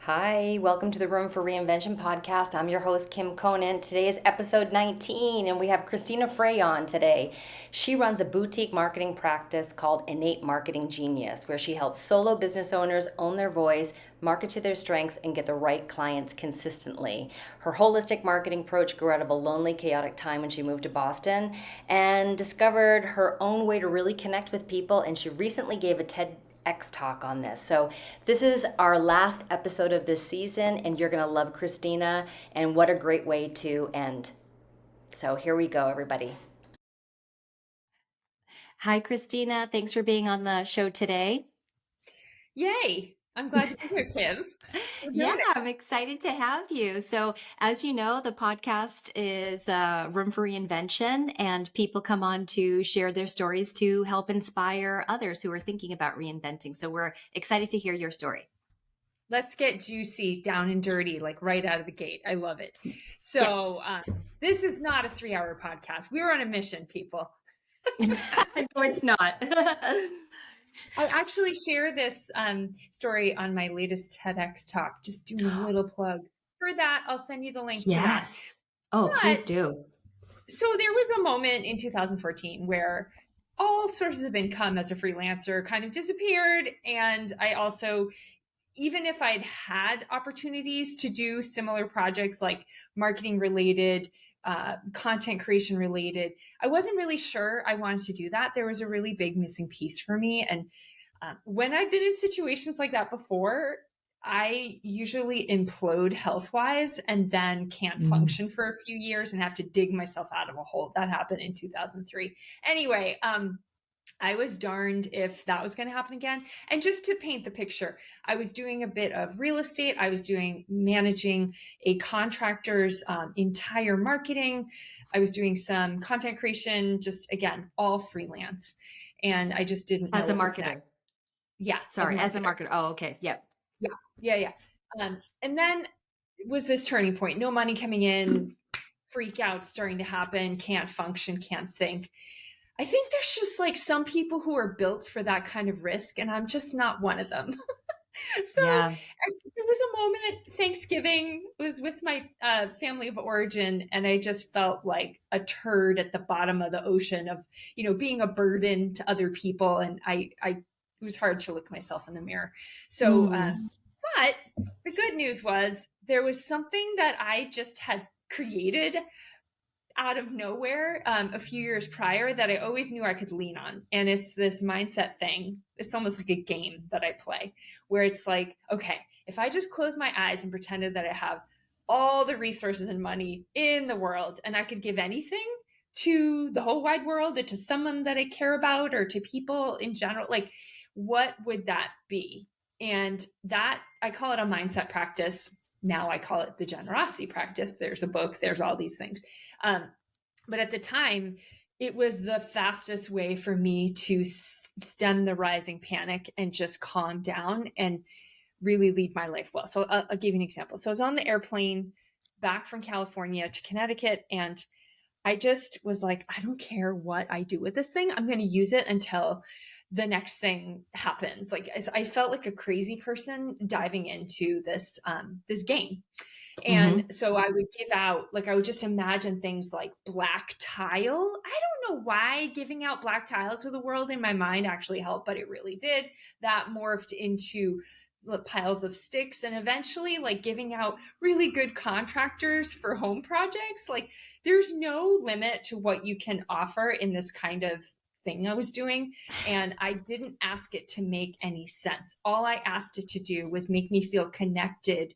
Hi, welcome to the Room for Reinvention podcast. I'm your host, Kim Conan. Today is episode 19, and we have Christina Frei on today. She runs a boutique marketing practice called Innate Marketing Genius, where she helps solo business owners own their voice, market to their strengths, and get the right clients consistently. Her holistic marketing approach grew out of a lonely, chaotic time when she moved to Boston and discovered her own way to really connect with people, and she recently gave a TEDx talk on this. So this is our last episode of this season, and you're going to love Christina, and what a great way to end. So here we go, everybody. Hi, Christina. Thanks for being on the show today. Yay. I'm glad to be here, Kim. Yeah, I'm excited to have you. So, as you know, the podcast is Room for Reinvention, and people come on to share their stories to help inspire others who are thinking about reinventing. So, we're excited to hear your story. Let's get juicy, down and dirty, like right out of the gate. I love it. So, Yes. this is not a 3-hour podcast. We're on a mission, people. No, it's not. I actually share this story on my latest TEDx talk. Just doing a little plug for that. I'll send you the link to that. Yes. Oh, please But, do. so there was a moment in 2014 where all sources of income as a freelancer kind of disappeared. And I also, even if I'd had opportunities to do similar projects like marketing related, content creation related, I wasn't really sure I wanted to do that. There was a really big missing piece for me. And when I've been in situations like that before, I usually implode health wise and then can't function for a few years and have to dig myself out of a hole. That happened in 2003. Anyway, I was darned if that was going to happen again. And just to paint the picture, I was doing a bit of real estate. I was managing a contractor's entire marketing. I was doing some content creation, just again, all freelance. And I just didn't know As a what was marketer. next. Yeah. Sorry, as a marketer. Oh, okay. Yep. Yeah. And then was this turning point, no money coming in, freak out starting to happen, can't function, can't think. I think there's just like some people who are built for that kind of risk, and I'm just not one of them. So Yeah. there was a moment, Thanksgiving was with my family of origin, and I just felt like a turd at the bottom of the ocean of, being a burden to other people. And it was hard to look myself in the mirror. So, but the good news was there was something that I just had created out of nowhere a few years prior that I always knew I could lean on. And it's this mindset thing. It's almost like a game that I play where it's like, okay, if I just close my eyes and pretended that I have all the resources and money in the world and I could give anything to the whole wide world or to someone that I care about or to people in general, like what would that be? And that, I call it a mindset practice. Now I call it the generosity practice. There's a book, there's all these things. But at the time, it was the fastest way for me to stem the rising panic and just calm down and really lead my life well. So I'll give you an example. So I was on the airplane back from California to Connecticut, and I just was like, I don't care what I do with this thing. I'm going to use it until the next thing happens. Like I felt like a crazy person diving into this game. And so I would give out, like, I would just imagine things like black tile. I don't know why giving out black tile to the world in my mind actually helped, but it really did. That morphed into piles of sticks and eventually like giving out really good contractors for home projects. Like there's no limit to what you can offer in this kind of thing I was doing. And I didn't ask it to make any sense. All I asked it to do was make me feel connected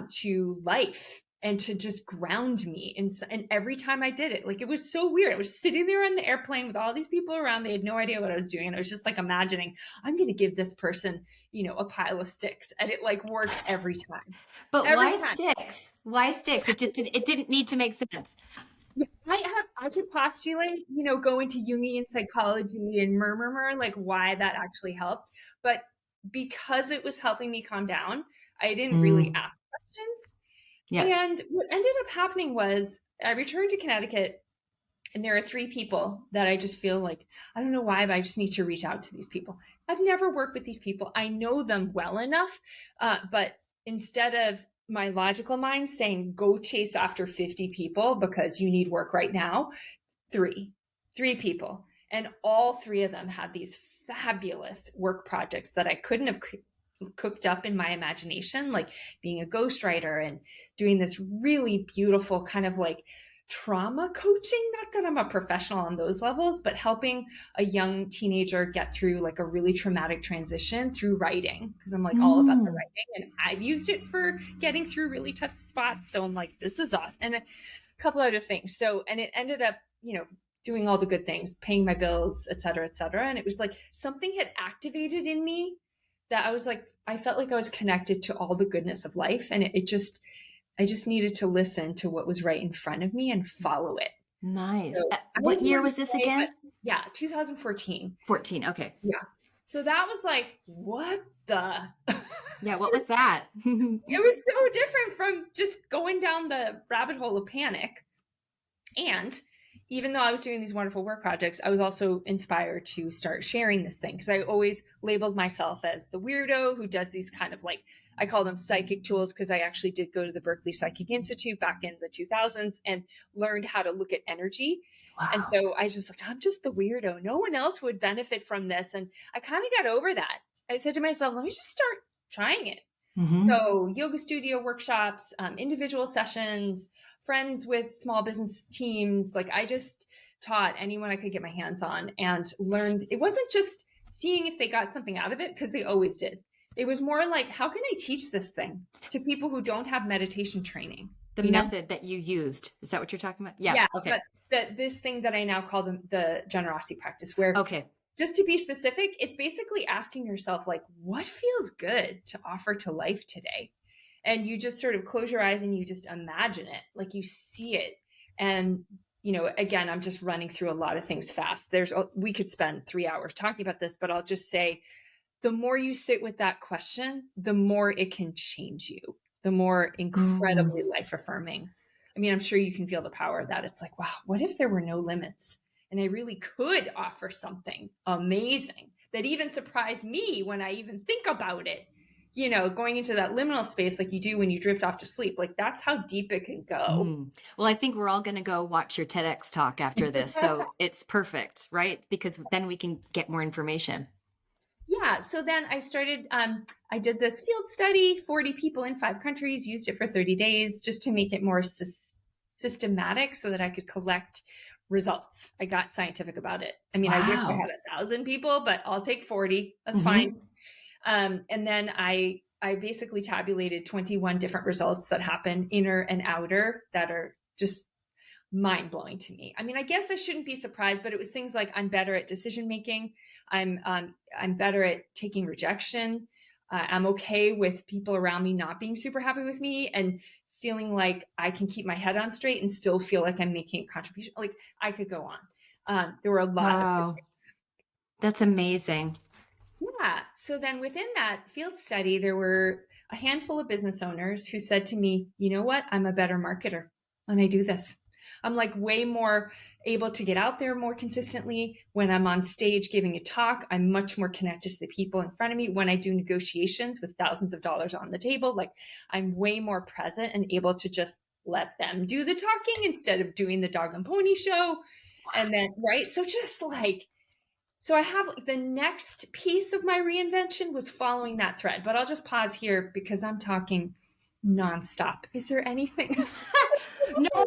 to life and to just ground me. And every time I did it, like it was so weird. I was sitting there on the airplane with all these people around. They had no idea what I was doing. And I was just like imagining, I'm going to give this person, a pile of sticks. And it like worked every time. But Every why time. sticks? Why sticks? It didn't need to make sense. I could postulate, go into Jungian psychology and murmur like why that actually helped. But because it was helping me calm down, I didn't really ask questions. Yeah. And what ended up happening was I returned to Connecticut, and there are 3 people that I just feel like, I don't know why, but I just need to reach out to these people. I've never worked with these people. I know them well enough, but instead of my logical mind saying, go chase after 50 people because you need work right now, three people. And all three of them had these fabulous work projects that I couldn't have cooked up in my imagination, like being a ghostwriter and doing this really beautiful kind of like trauma coaching. Not that I'm a professional on those levels, but helping a young teenager get through like a really traumatic transition through writing, because I'm like all about the writing, and I've used it for getting through really tough spots. So I'm like, this is awesome. And a couple other things. So, and it ended up, doing all the good things, paying my bills, et cetera, et cetera. And it was like something had activated in me that I was like, I felt like I was connected to all the goodness of life. And I just needed to listen to what was right in front of me and follow it. Nice. So what year was this again? 2014. 14. Okay. Yeah. So that was like, what the? Yeah. What was that? It was so different from just going down the rabbit hole of panic. And even though I was doing these wonderful work projects, I was also inspired to start sharing this thing, because I always labeled myself as the weirdo who does these kind of like, I call them psychic tools, because I actually did go to the Berkeley Psychic Institute back in the 2000s and learned how to look at energy. Wow. And so I was just like, I'm just the weirdo. No one else would benefit from this. And I kind of got over that. I said to myself, let me just start trying it. Mm-hmm. So yoga studio workshops, individual sessions, friends with small business teams. Like I just taught anyone I could get my hands on and learned. It wasn't just seeing if they got something out of it, because they always did. It was more like, how can I teach this thing to people who don't have meditation training? The method that you used. Is that what you're talking about? Yeah. Okay. But this thing that I now call the generosity practice, where okay. Just to be specific, it's basically asking yourself, like, what feels good to offer to life today? And you just sort of close your eyes and you just imagine it, like you see it. And, again, I'm just running through a lot of things fast. We could spend 3 hours talking about this, but I'll just say, the more you sit with that question, the more it can change you, the more incredibly life affirming. I mean, I'm sure you can feel the power of that. It's like, wow, what if there were no limits? And I really could offer something amazing that even surprised me when I even think about it, going into that liminal space like you do when you drift off to sleep. Like that's how deep it can go. Well, I think we're all going to go watch your TEDx talk after this. So it's perfect, right? Because then we can get more information. Yeah. So then I started, I did this field study, 40 people in 5 countries, used it for 30 days just to make it more systematic so that I could collect results. I got scientific about it. I mean, I wish I had 1,000 people, but I'll take 40. That's fine. And then I basically tabulated 21 different results that happen, inner and outer, that are just mind blowing to me. I mean, I guess I shouldn't be surprised, but it was things like I'm better at decision making. I'm better at taking rejection. I'm okay with people around me not being super happy with me, and feeling like I can keep my head on straight and still feel like I'm making a contribution. Like I could go on. There were a lot of things. That's amazing. Yeah. So then within that field study, there were a handful of business owners who said to me, you know what? I'm a better marketer when I do this. I'm like way more able to get out there more consistently. When I'm on stage giving a talk, I'm much more connected to the people in front of me. When I do negotiations with thousands of dollars on the table, like I'm way more present and able to just let them do the talking instead of doing the dog and pony show. And then, right. So just like, so I have the next piece of my reinvention was following that thread, but I'll just pause here because I'm talking nonstop. Is there anything? No.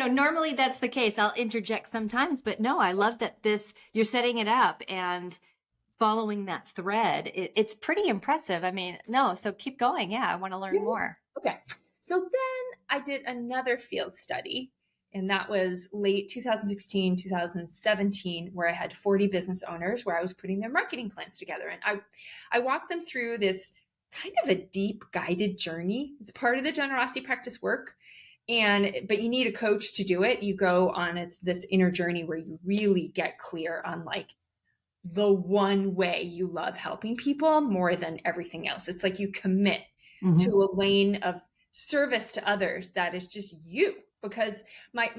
Normally that's the case. I'll interject sometimes, but no, I love that you're setting it up and following that thread. It's pretty impressive. I mean, so keep going. Yeah. I want to learn more. Okay. So then I did another field study, and that was late 2016, 2017, where I had 40 business owners where I was putting their marketing plans together. And I walked them through this kind of a deep guided journey. It's part of the generosity practice work. But you need a coach to do it. You go on this inner journey where you really get clear on like the one way you love helping people more than everything else. It's like you commit to a lane of service to others that is just you. Because I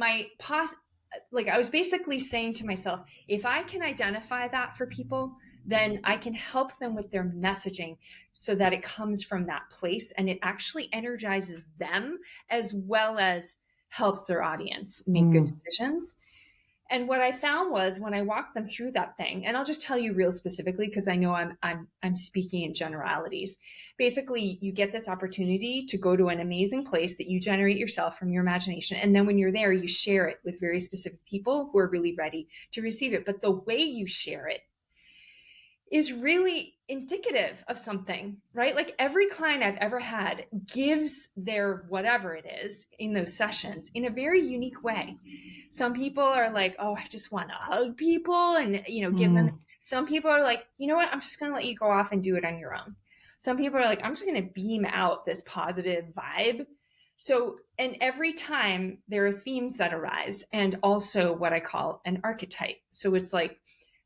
was basically saying to myself, if I can identify that for people, then I can help them with their messaging so that it comes from that place and it actually energizes them as well as helps their audience make good Mm. decisions. And what I found was when I walked them through that thing, and I'll just tell you real specifically because I know I'm speaking in generalities. Basically, you get this opportunity to go to an amazing place that you generate yourself from your imagination, and then when you're there, you share it with very specific people who are really ready to receive it. But the way you share it is really indicative of something, right? Like every client I've ever had gives their whatever it is in those sessions in a very unique way. Some people are like, oh, I just want to hug people and, give them. Mm. Some people are like, you know what? I'm just going to let you go off and do it on your own. Some people are like, I'm just going to beam out this positive vibe. So, and every time there are themes that arise and also what I call an archetype. So it's like,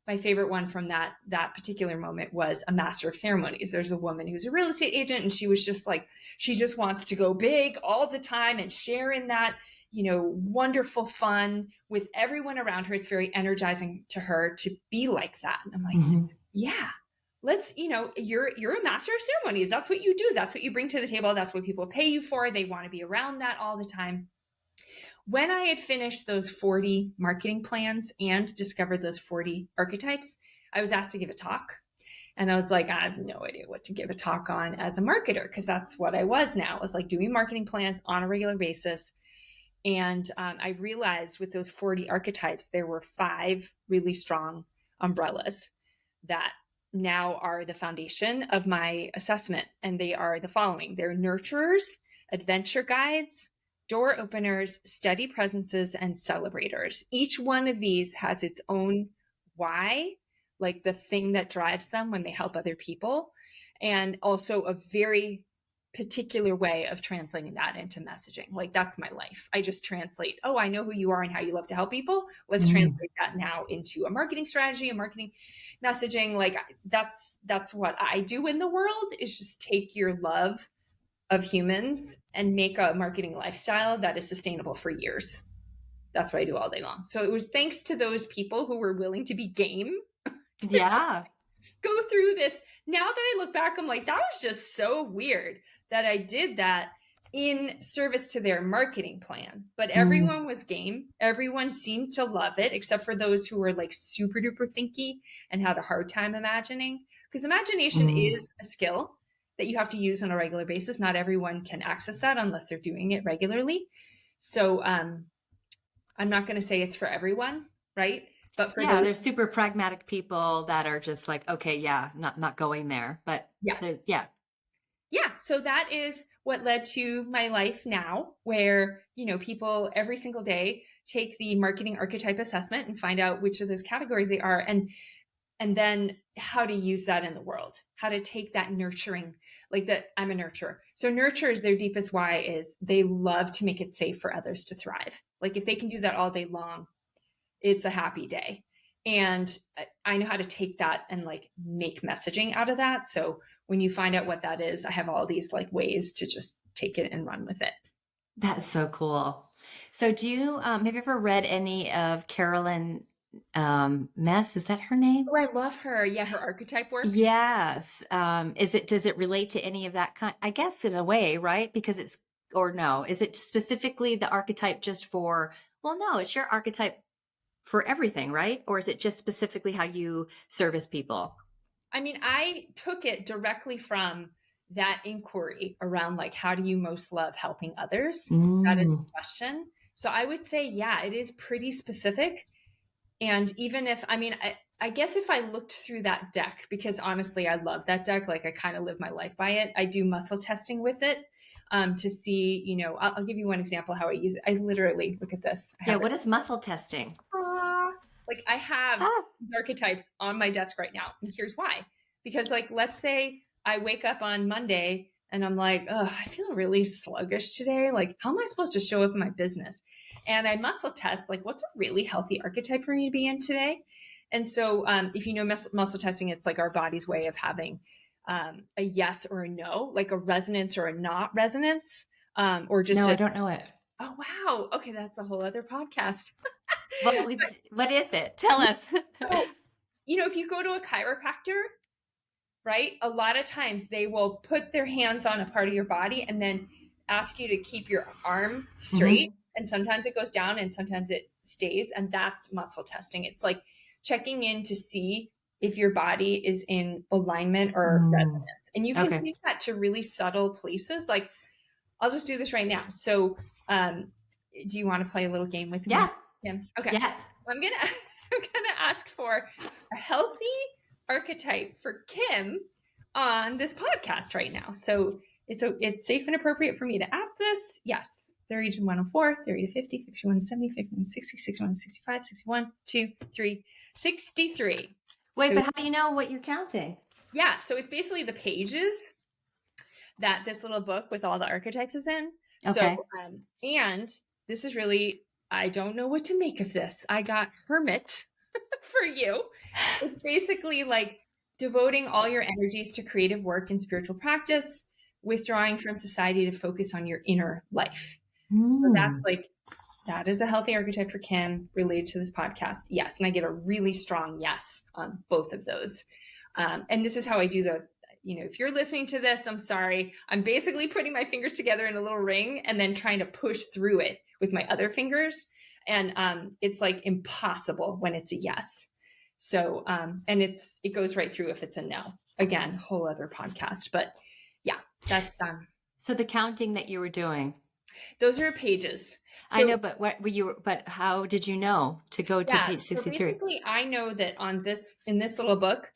my favorite one from that particular moment was a master of ceremonies. There's a woman who's a real estate agent, and she was just like, she just wants to go big all the time and share in that, wonderful fun with everyone around her. It's very energizing to her to be like that. And I'm like, Mm-hmm. yeah, let's, you're a master of ceremonies. That's what you do. That's what you bring to the table. That's what people pay you for. They want to be around that all the time. When I had finished those 40 marketing plans and discovered those 40 archetypes, I was asked to give a talk. And I was like, I have no idea what to give a talk on as a marketer, because that's what I was now. I was like doing marketing plans on a regular basis. And I realized with those 40 archetypes, there were 5 really strong umbrellas that now are the foundation of my assessment. And they are the following. They're nurturers, adventure guides, door openers, steady presences, and celebrators. Each one of these has its own why, like the thing that drives them when they help other people, and also a very particular way of translating that into messaging. Like that's my life. I just translate, oh, I know who you are and how you love to help people. Let's translate that now into a marketing strategy, a marketing messaging. Like that's what I do in the world, is just take your love of humans and make a marketing lifestyle that is sustainable for years. That's what I do all day long. So it was thanks to those people who were willing to be game to Yeah. go through this. Now that I look back, I'm like, that was just so weird that I did that in service to their marketing plan. But everyone was game. Everyone seemed to love it, except for those who were like super duper thinky and had a hard time imagining. Because imagination is a skill that you have to use on a regular basis. Not everyone can access that unless they're doing it regularly. So I'm not going to say it's for everyone, right? But for those, There's super pragmatic people that are just like, okay, not going there. But yeah. there's, So that is what led to my life now, where, people every single day take the marketing archetype assessment and find out which of those categories they are. And then how to use that in the world, how to take that nurturing, like that I'm a nurturer. So nurturers, their deepest why is they love to make it safe for others to thrive. Like if they can do that all day long, it's a happy day. And I know how to take that and like make messaging out of that. So when you find out what that is, I have all these like ways to just take it and run with it. that's so cool. So do you, have you ever read any of Carolyn Mess? Is that her name? Oh, I love her. Yeah, her archetype work. Yes. Does it relate to any of that kind? I guess in a way, right? Because or no, is it specifically the archetype just for, well, no, it's your archetype for everything, right? Or is it just specifically how you service people? I mean, I took it directly from that inquiry around like, how do you most love helping others? That is the question. So I would say, yeah, it is pretty specific. And even if, I guess if I looked through that deck, because honestly, I love that deck. Like I kind of live my life by it. I do muscle testing with it to see, I'll give you one example how I use it. I literally, look at this. What is muscle testing? Like I have archetypes on my desk right now. And here's why. Because like, let's say I wake up on Monday and I'm like, oh, I feel really sluggish today. Like, how am I supposed to show up in my business? And I muscle test, like, what's a really healthy archetype for me to be in today? And so if you know muscle testing, it's like our body's way of having a yes or a no, like a resonance or a not resonance, or just I don't know it. Oh, wow. Okay. That's a whole other podcast. What is it? Tell us. if you go to a chiropractor, right, a lot of times they will put their hands on a part of your body and then ask you to keep your arm straight. Mm-hmm. And sometimes it goes down and sometimes it stays. And that's muscle testing. It's like checking in to see if your body is in alignment or resonance. And you can Okay. take that to really subtle places. Like, I'll just do this right now. So, do you want to play a little game with Yeah. me, Kim? Okay. Yes. I'm gonna ask for a healthy archetype for Kim on this podcast right now. So it's safe and appropriate for me to ask this. Yes. 30 to 104, 30 to 50, 51 to 70, 51 to 60, 61 to 65, 61, 2, 3, 63. Wait, So, but how do you know what you're counting? yeah. So it's basically the pages that this little book with all the archetypes is in. Okay. So, and this is really, I don't know what to make of this. I got Hermit for you. It's basically like devoting all your energies to creative work and spiritual practice, withdrawing from society to focus on your inner life. So that's like, that is a healthy archetype for Kim related to this podcast. Yes. And I get a really strong yes on both of those. And this is how I do if you're listening to this, I'm sorry. I'm basically putting my fingers together in a little ring and then trying to push through it with my other fingers. And it's like impossible when it's a yes. So, and it goes right through if it's a no. Again, whole other podcast. But yeah, that's So the counting that you were doing. Those are pages. So, I know, but but how did you know to go to page 63? So basically I know that in this little book,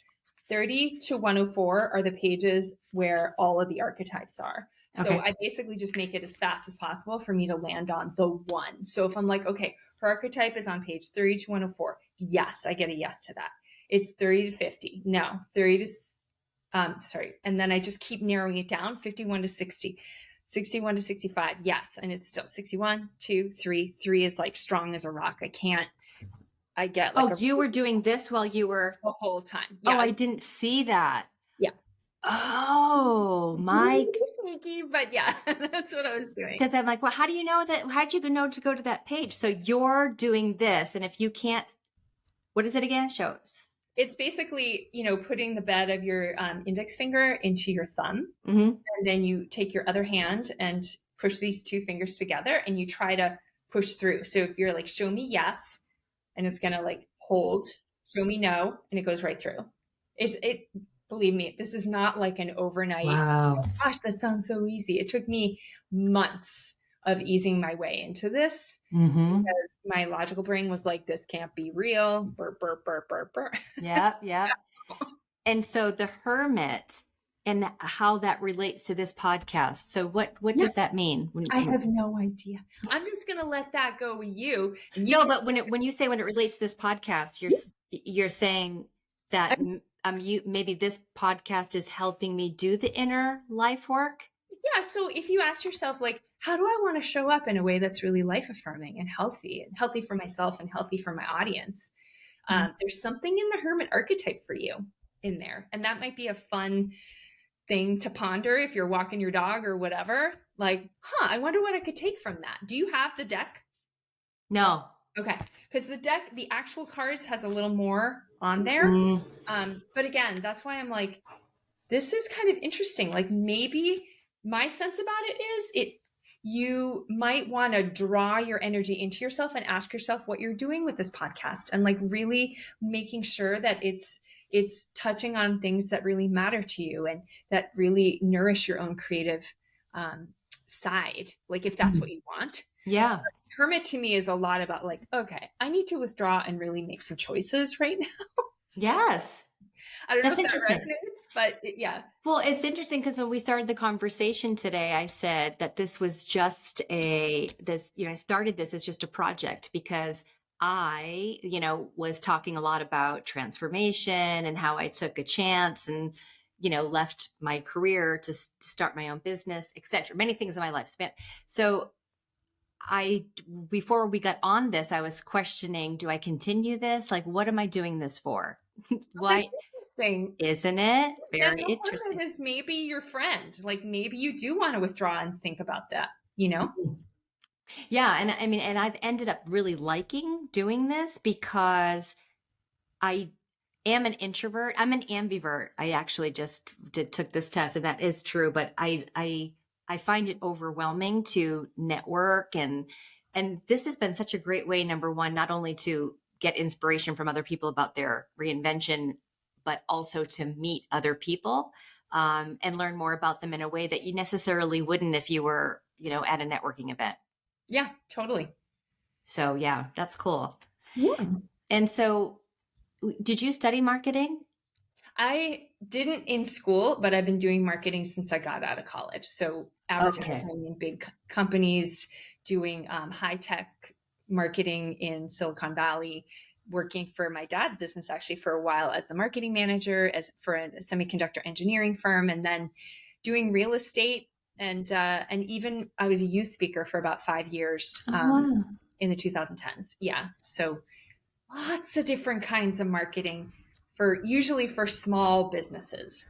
30 to 104 are the pages where all of the archetypes are. So Okay. I basically just make it as fast as possible for me to land on the one. So if I'm like, okay, her archetype is on page 30 to 104. Yes, I get a yes to that. It's 30 to 50. No, 30 to, And then I just keep narrowing it down, 51 to 60. 61 to 65. Yes. And it's still 61, 2, 3. 3 is like strong as a rock. I get like you were doing this while you were the whole time. Yeah. Oh, I didn't see that. Yeah. Oh, my. Sneaky, but yeah, that's what I was doing. Because I'm like, well, how do you know that? How'd you know to go to that page? So you're doing this. And if you can't, what is it again? Shows. It's basically, putting the bed of your index finger into your thumb. Mm-hmm. And then you take your other hand and push these two fingers together and you try to push through. So if you're like, show me yes, and it's going to like hold, show me no, and it goes right through. Believe me, this is not like an overnight. Wow. Oh, gosh, that sounds so easy. It took me months of easing my way into this because my logical brain was like, this can't be real. Burp, burp, burp, burp, burp. Yep. And so the Hermit and how that relates to this podcast. So what does that mean? I have no idea. I'm just going to let that go with you. But when you say when it relates to this podcast, you're saying that maybe this podcast is helping me do the inner life work. Yeah. So if you ask yourself, like, how do I want to show up in a way that's really life affirming and healthy for myself and healthy for my audience? There's something in the Hermit archetype for you in there. And that might be a fun thing to ponder if you're walking your dog or whatever. Like, I wonder what I could take from that. Do you have the deck? No. Okay. Because the actual cards has a little more on there. But again, that's why I'm like, this is kind of interesting. Like maybe my sense about it is you might want to draw your energy into yourself and ask yourself what you're doing with this podcast and like really making sure that it's touching on things that really matter to you and that really nourish your own creative side. Like if that's what you want. Yeah. Hermit to me is a lot about like, okay, I need to withdraw and really make some choices right now. Yes. I don't That's know if interesting. that resonates, but yeah. Well, it's interesting because when we started the conversation today, I said that this was just I started this as just a project because I, was talking a lot about transformation and how I took a chance and, left my career to start my own business, etc. Many things in my life spent. So before we got on this, I was questioning, do I continue this? Like, what am I doing this for? Why? Isn't it very interesting? Is maybe your friend, like maybe you do want to withdraw and think about that, Yeah. And I mean, and I've ended up really liking doing this because am an introvert. I'm an ambivert. I actually just took this test, and that is true. But I find it overwhelming to network, and this has been such a great way. Number one, not only to get inspiration from other people about their reinvention, but also to meet other people and learn more about them in a way that you necessarily wouldn't if you were, at a networking event. Yeah, totally. So yeah, that's cool. Yeah. And so, did you study marketing? I didn't in school, but I've been doing marketing since I got out of college. So Okay. advertising in big companies, doing high tech marketing in Silicon Valley, working for my dad's business actually for a while as the marketing manager, as for a semiconductor engineering firm, and then doing real estate. And even I was a youth speaker for about 5 years Oh, wow. in the 2010s. Yeah. So lots of different kinds of marketing for usually for small businesses.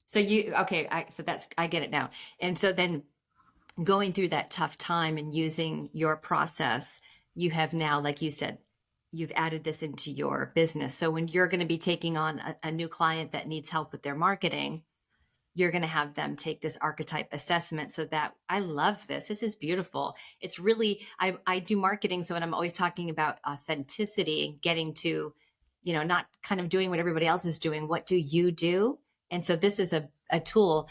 So okay, I get it now. And so then going through that tough time and using your process, you have now, like you said, you've added this into your business. So when you're going to be taking on a new client that needs help with their marketing, you're going to have them take this archetype assessment. So that I love this. This is beautiful. It's really, I do marketing. So when I'm always talking about authenticity, getting to, not kind of doing what everybody else is doing, what do you do? And so this is a tool.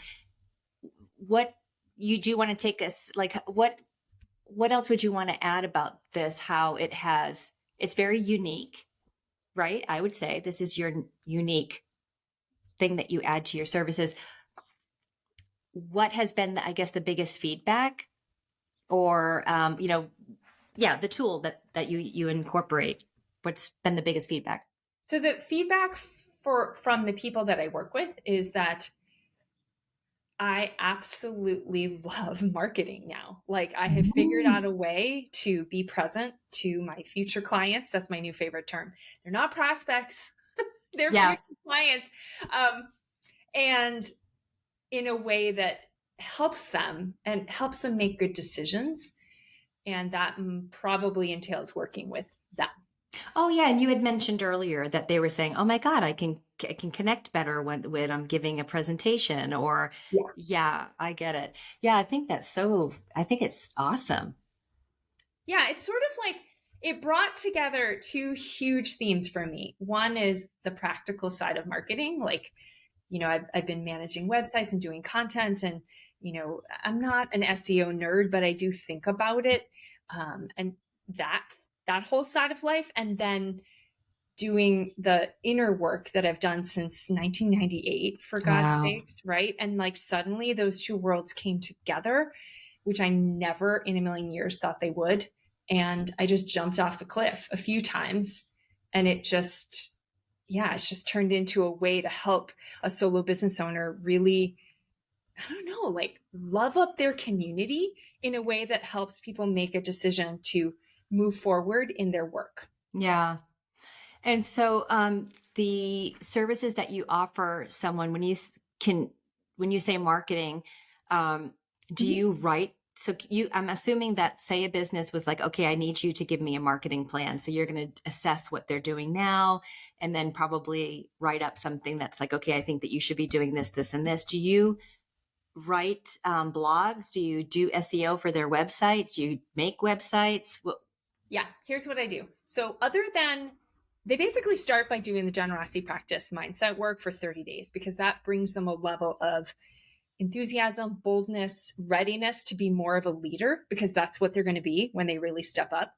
What you do want to take us, like, what else would you want to add about this? How it's very unique, right? I would say this is your unique thing that you add to your services. What has been, I guess, the biggest feedback or, yeah, the tool that you incorporate? What's been the biggest feedback? So the feedback from the people that I work with is that I absolutely love marketing now. Like I have figured out a way to be present to my future clients. That's my new favorite term. They're not prospects, they're Yeah. future clients. And in a way that helps them and helps them make good decisions. And that probably entails working with them. Oh yeah, and you had mentioned earlier that they were saying, "Oh my God, I can connect better when I'm giving a presentation." Or, Yeah. yeah, I get it. Yeah, I think it's awesome. Yeah, it's sort of like it brought together two huge themes for me. One is the practical side of marketing. Like, I've been managing websites and doing content, and, I'm not an SEO nerd, but I do think about it. And that whole side of life. And then doing the inner work that I've done since 1998, for God's Wow. sakes, right? And like suddenly those two worlds came together, which I never in a million years thought they would. And I just jumped off the cliff a few times. And it's just turned into a way to help a solo business owner really, I don't know, like love up their community in a way that helps people make a decision to move forward in their work. Yeah. And so, the services that you offer someone when you say marketing, do Mhm. you write? So I'm assuming that, say, a business was like, okay, I need you to give me a marketing plan. So you're going to assess what they're doing now, and then probably write up something that's like, okay, I think that you should be doing this, this, and this. Do you write blogs? Do you do SEO for their websites? Do you make websites? Yeah, here's what I do. So, other than they basically start by doing the generosity practice mindset work for 30 days because that brings them a level of enthusiasm, boldness, readiness to be more of a leader because that's what they're going to be when they really step up.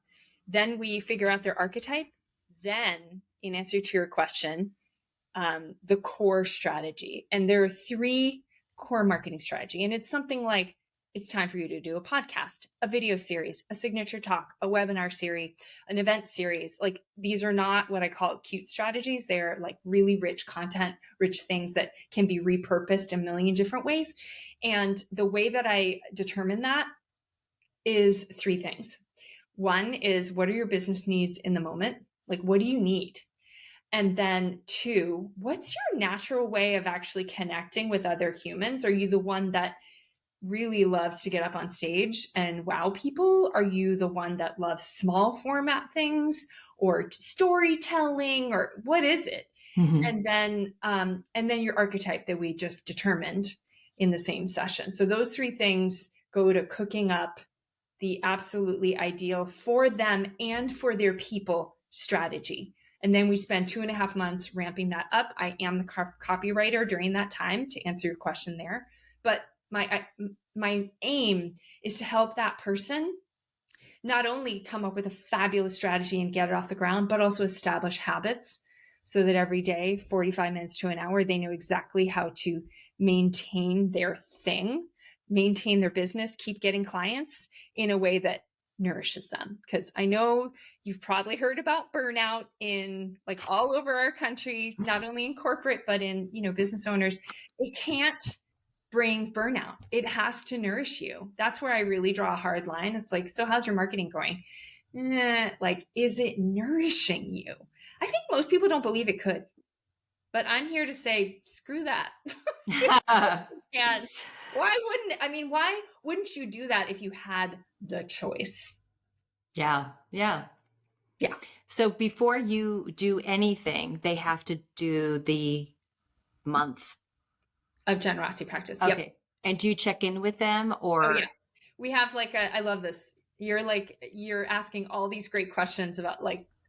Then we figure out their archetype. Then, in answer to your question, the core strategy. And there are three core marketing strategy. And it's something like it's time for you to do a podcast, a video series, a signature talk, a webinar series, an event series. Like these are not what I call cute strategies. They're like really rich content, rich things that can be repurposed a million different ways. And the way that I determine that is three things. One is what are your business needs in the moment? Like, what do you need? And then two, what's your natural way of actually connecting with other humans? Are you the one that really loves to get up on stage and wow people? Are you the one that loves small format things or storytelling or what is it? Mhm. And then your archetype that we just determined in the same session. So those three things go to cooking up the absolutely ideal for them and for their people strategy. And then we spend 2.5 months ramping that up. I am the copywriter during that time, to answer your question there. But my aim is to help that person not only come up with a fabulous strategy and get it off the ground, but also establish habits so that every day, 45 minutes to an hour, they know exactly how to maintain their thing, maintain their business, keep getting clients in a way that nourishes them. Because I know you've probably heard about burnout in like all over our country, not only in corporate, but in, business owners. It can't bring burnout. It has to nourish you. That's where I really draw a hard line. It's like, so how's your marketing going? Like, is it nourishing you? I think most people don't believe it could, but I'm here to say, screw that. And why wouldn't you do that if you had the choice? Yeah. Yeah. Yeah. So before you do anything, they have to do the month. Of generosity practice. Okay. Yep. And do you check in with them Oh yeah. or? We have I love this. You're asking all these great questions about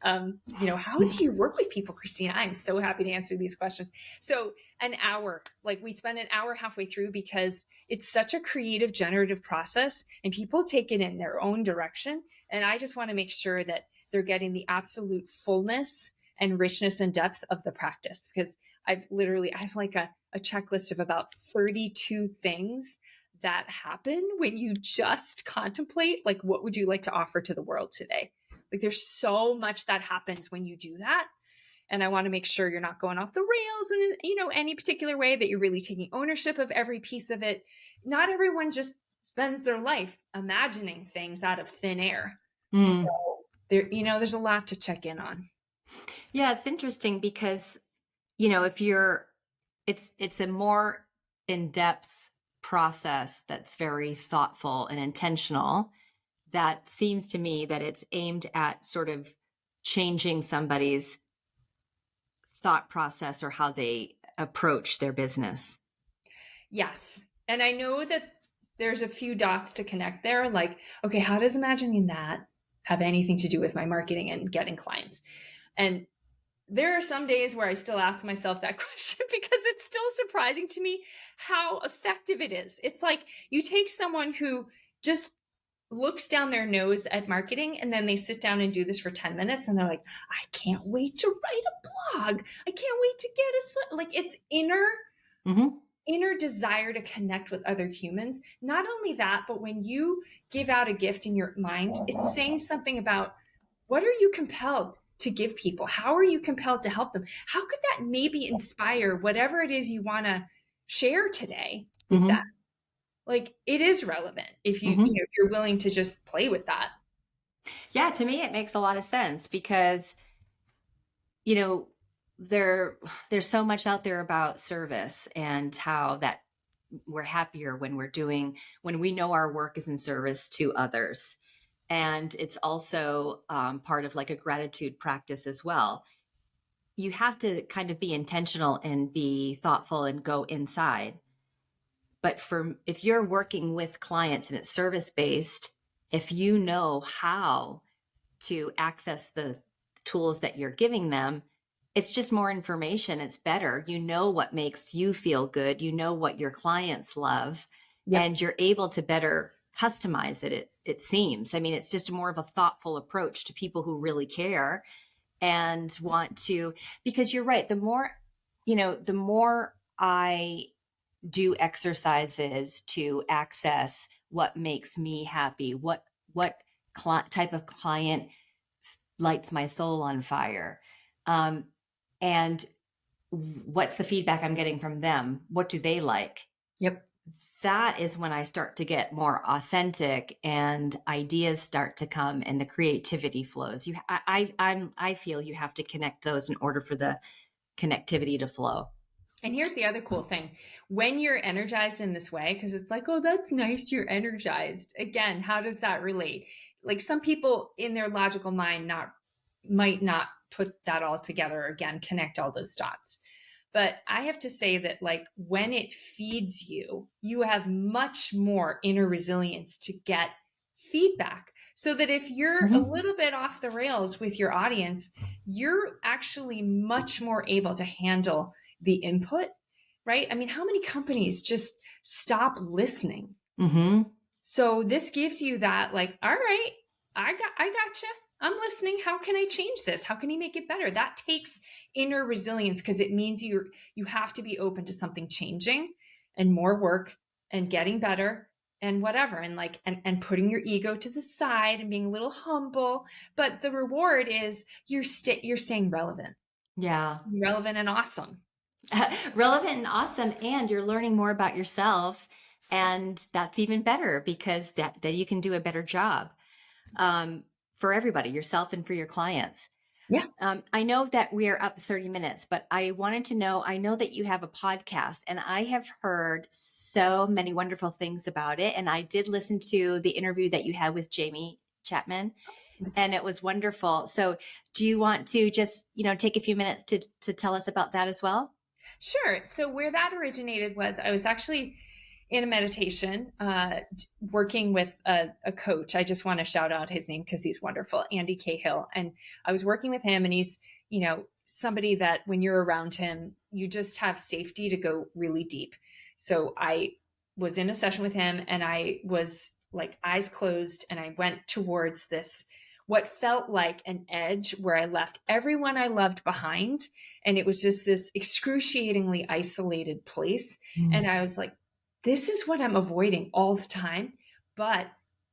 how do you work with people, Christina? I'm so happy to answer these questions. So an hour, like we spend an hour halfway through because it's such a creative, generative process and people take it in their own direction. And I just want to make sure that they're getting the absolute fullness and richness and depth of the practice, because I have like a checklist of about 32 things that happen when you just contemplate, like, what would you like to offer to the world today? Like, there's so much that happens when you do that. And I want to make sure you're not going off the rails in, any particular way, that you're really taking ownership of every piece of it. Not everyone just spends their life imagining things out of thin air. So there's a lot to check in on. Yeah, it's interesting because, if it's a more in-depth process that's very thoughtful and intentional. That seems to me that it's aimed at sort of changing somebody's thought process or how they approach their business. Yes. And I know that there's a few dots to connect there. Like, okay, how does imagining that have anything to do with my marketing and getting clients? And there are some days where I still ask myself that question because it's still surprising to me how effective it is. It's like you take someone who just looks down their nose at marketing and then they sit down and do this for 10 minutes and they're like, I can't wait to write a blog. I can't wait to get like it's inner desire to connect with other humans. Not only that, but when you give out a gift in your mind, it's saying something about what are you compelled to give people? How are you compelled to help them? How could that maybe inspire whatever it is you want to share today with that? Like, it is relevant if if you're willing to just play with that. Yeah, to me, it makes a lot of sense because, there's so much out there about service and how that we're happier when when we know our work is in service to others. And it's also part of like a gratitude practice as well. You have to kind of be intentional and be thoughtful and go inside. But if you're working with clients and it's service based, if you know how to access the tools that you're giving them, it's just more information. It's better. You know what makes you feel good. You know what your clients love, Yep. and you're able to better customize it. It seems. I mean, it's just more of a thoughtful approach to people who really care and want to, because you're right. The more I do exercises to access what makes me happy, what type of client lights my soul on fire, and what's the feedback I'm getting from them, what do they like. Yep. That is when I start to get more authentic and ideas start to come and the creativity flows. I feel you have to connect those in order for the connectivity to flow. And here's the other cool thing. When you're energized in this way, because it's like, oh, that's nice, you're energized. Again, how does that relate? Like, some people in their logical mind might not put that all together again, connect all those dots. But I have to say that, like, when it feeds you, you have much more inner resilience to get feedback. So that if you're a little bit off the rails with your audience, you're actually much more able to handle the input, right? I mean, how many companies just stop listening? Mm-hmm. So this gives you that, like, all right, I gotcha. I'm listening. How can I change this? How can you make it better? That takes inner resilience, because it means you have to be open to something changing and more work and getting better and whatever, and like and putting your ego to the side and being a little humble. But the reward is you're staying relevant. Yeah. Relevant and awesome. Relevant and awesome. And you're learning more about yourself. And that's even better because that you can do a better job for everybody, yourself and for your clients. Yeah. I know that we are up 30 minutes, but I wanted to know, I know that you have a podcast and I have heard so many wonderful things about it. And I did listen to the interview that you had with Jamie Chapman, and it was wonderful. So do you want to just, take a few minutes to tell us about that as well? Sure. So where that originated was, I was actually in a meditation, working with a coach. I just want to shout out his name because he's wonderful, Andy Cahill. And I was working with him, and he's, somebody that when you're around him, you just have safety to go really deep. So I was in a session with him, and I was like eyes closed, and I went towards this, what felt like an edge where I left everyone I loved behind. And it was just this excruciatingly isolated place. And I was like, this is what I'm avoiding all the time, but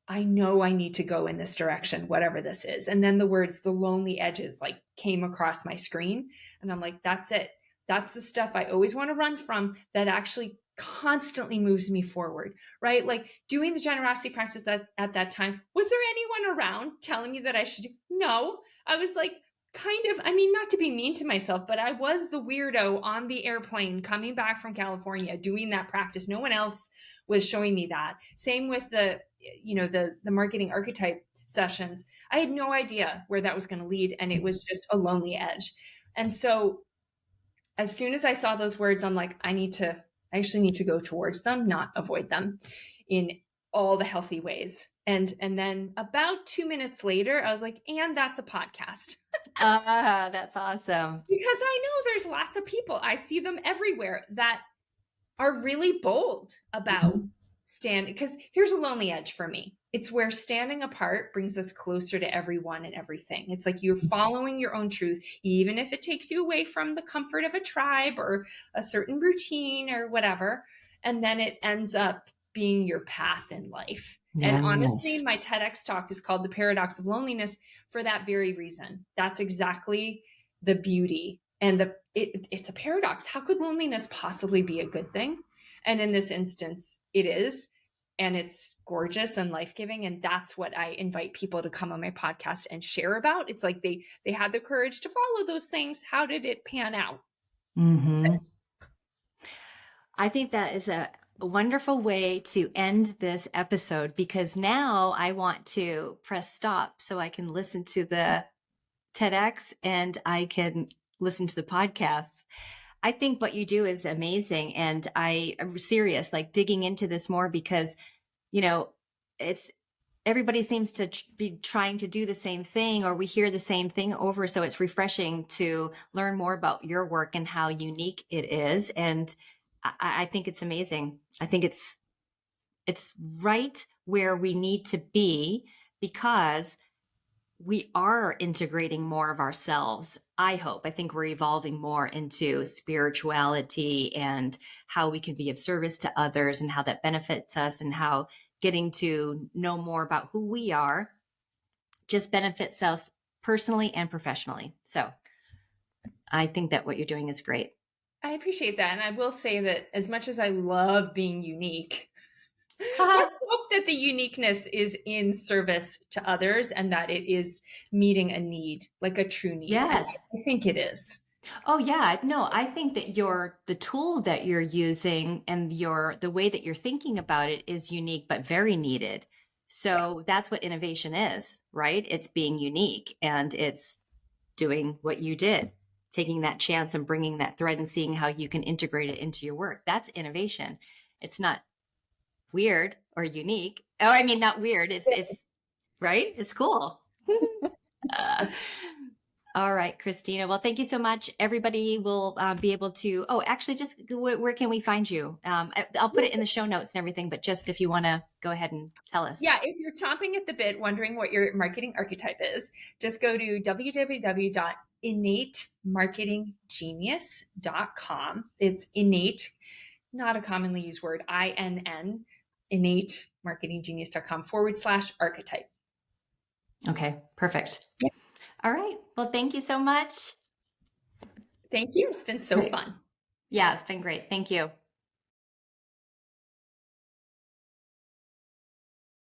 I know I need to go in this direction, whatever this is. And then the words, the lonely edges, like came across my screen. And I'm like, that's it. That's the stuff I always want to run from, that actually constantly moves me forward, right? Like doing the generosity practice at that time, was there anyone around telling me that I should? No, I was like, kind of, I mean, not to be mean to myself, but I was the weirdo on the airplane coming back from California doing that practice. No one else was showing me that. Same with the marketing archetype sessions. I had no idea where that was going to lead, and it was just a lonely edge. And so as soon as I saw those words, I'm like, I actually need to go towards them, not avoid them, in all the healthy ways. And then about 2 minutes later, I was like, and that's a podcast. That's awesome. Because I know there's lots of people, I see them everywhere, that are really bold about standing. Because here's a lonely edge for me. It's where standing apart brings us closer to everyone and everything. It's like you're following your own truth, even if it takes you away from the comfort of a tribe or a certain routine or whatever. And then it ends up being your path in life. Yes. And honestly, my TEDx talk is called The Paradox of Loneliness for that very reason. That's exactly the beauty. And it's a paradox. How could loneliness possibly be a good thing? And in this instance, it is. And it's gorgeous and life-giving. And that's what I invite people to come on my podcast and share about. It's like they had the courage to follow those things. How did it pan out? Mm-hmm. I think that is a wonderful way to end this episode, because now I want to press stop so I can listen to the TEDx and I can listen to the podcasts. I think what you do is amazing. And I am serious, like digging into this more, because, it's everybody seems to be trying to do the same thing, or we hear the same thing over. So it's refreshing to learn more about your work and how unique it is. And I think it's amazing. I think it's right where we need to be, because we are integrating more of ourselves. I think we're evolving more into spirituality and how we can be of service to others and how that benefits us, and how getting to know more about who we are just benefits us personally and professionally. So I think that what you're doing is great. I appreciate that. And I will say that as much as I love being unique, I hope that the uniqueness is in service to others and that it is meeting a need, like a true need. Yes. I think it is. Oh yeah. No, I think that the tool that you're using and the way that you're thinking about it is unique, but very needed. So that's what innovation is, right? It's being unique, and it's doing what you did, taking that chance and bringing that thread and seeing how you can integrate it into your work. That's innovation. It's not weird or unique. Oh, I mean, not weird. It's right. It's cool. All right, Christina. Well, thank you so much. Everybody will be able to, actually just where can we find you? I'll put it in the show notes and everything, but just if you want to go ahead and tell us. Yeah, if you're chomping at the bit, wondering what your marketing archetype is, just go to www.innatemarketinggenius.com. It's innate, not a commonly used word, INN, innatemarketinggenius.com/archetype. Okay, perfect. Yeah. All right. Well, thank you so much. Thank you. It's been so fun. Yeah, it's been great. Thank you.